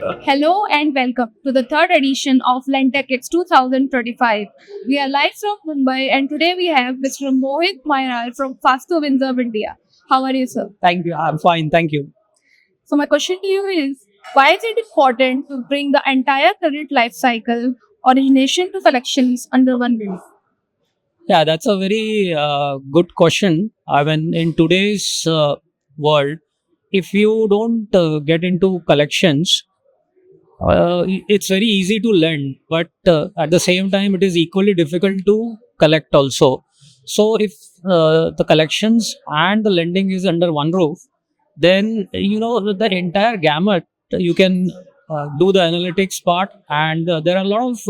Hello and welcome to the third edition of LendTech 2025. We are live from Mumbai and today we have Mr. Mohit Mairal from Vastu, Finserve, India. How are you, sir? Thank you. I'm fine. Thank you. So my question to you is, why is it important to bring the entire credit life cycle, origination to collections under one roof? Yeah, that's a very good question. I mean, in today's world, if you don't get into collections, it's very easy to lend, but at the same time, it is equally difficult to collect also. So, if the collections and the lending is under one roof, then the entire gamut you can do the analytics part, and there are a lot of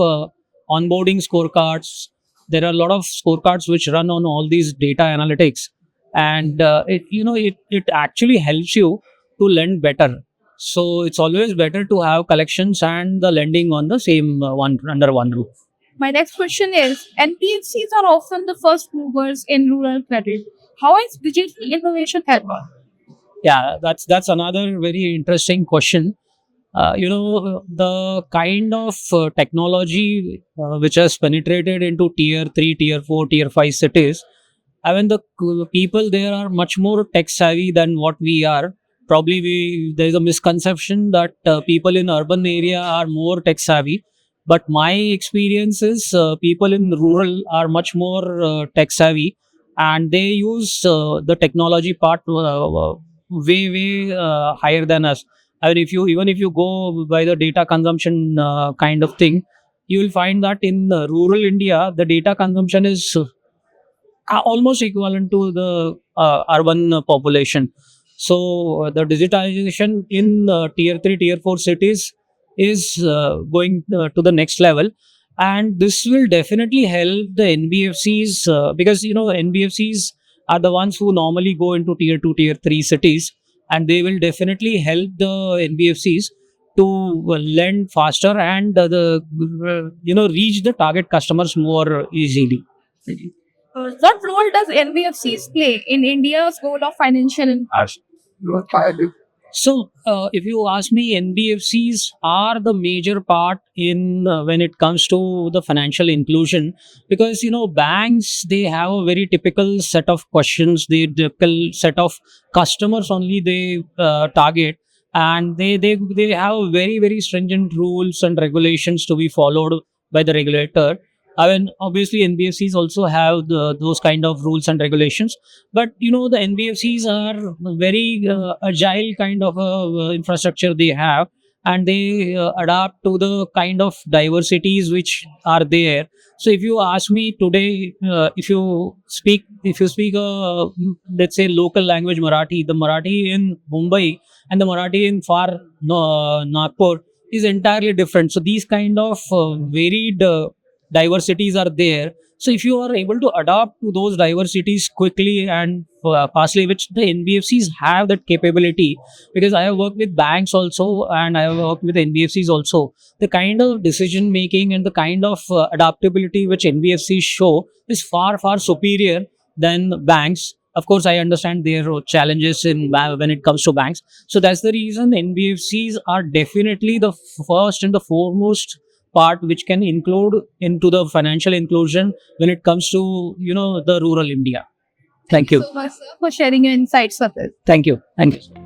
onboarding scorecards. There are a lot of scorecards which run on all these data analytics, and it actually helps you to lend better. So it's always better to have collections and the lending on the same one under one roof. My next question is, NBFCs are often the first movers in rural credit. How is digital innovation help? Yeah, that's another very interesting question. The kind of technology which has penetrated into tier 3, tier 4, tier 5 cities. I mean, the people there are much more tech savvy than what we are. Probably there is a misconception that people in urban area are more tech savvy, but my experience is people in rural are much more tech savvy, and they use the technology part way higher than us. I mean, if you go by the data consumption kind of thing, you will find that in rural India, the data consumption is almost equivalent to the urban population. So the digitization in tier 3, tier 4 cities is going to the next level. And this will definitely help the NBFCs because, NBFCs are the ones who normally go into tier 2, tier 3 cities, and they will definitely help the NBFCs to lend faster and reach the target customers more easily. What role does NBFCs play in India's goal of financial So, if you ask me, NBFCs are the major part in when it comes to the financial inclusion, because banks, they have a very typical set of questions, the typical set of customers only they target, and they have very stringent rules and regulations to be followed by the regulator. I mean, obviously, NBFCs also have those kind of rules and regulations, but the NBFCs are very agile kind of infrastructure they have, and they adapt to the kind of diversities which are there. So if you ask me today, if you speak let's say local language Marathi, the Marathi in Mumbai and the Marathi in far Nagpur is entirely different. So these kind of varied diversities are there. So if you are able to adapt to those diversities quickly and fastly, which the NBFCs have that capability, because I have worked with banks also and I have worked with NBFCs also. The kind of decision making and the kind of adaptability which NBFCs show is far superior than banks. Of course, I understand there are challenges in when it comes to banks. So that's the reason NBFCs are definitely the first and the foremost part which can include into the financial inclusion when it comes to the rural India. Thank you. so much, sir, for sharing your insights with us. Thank you. Thank you.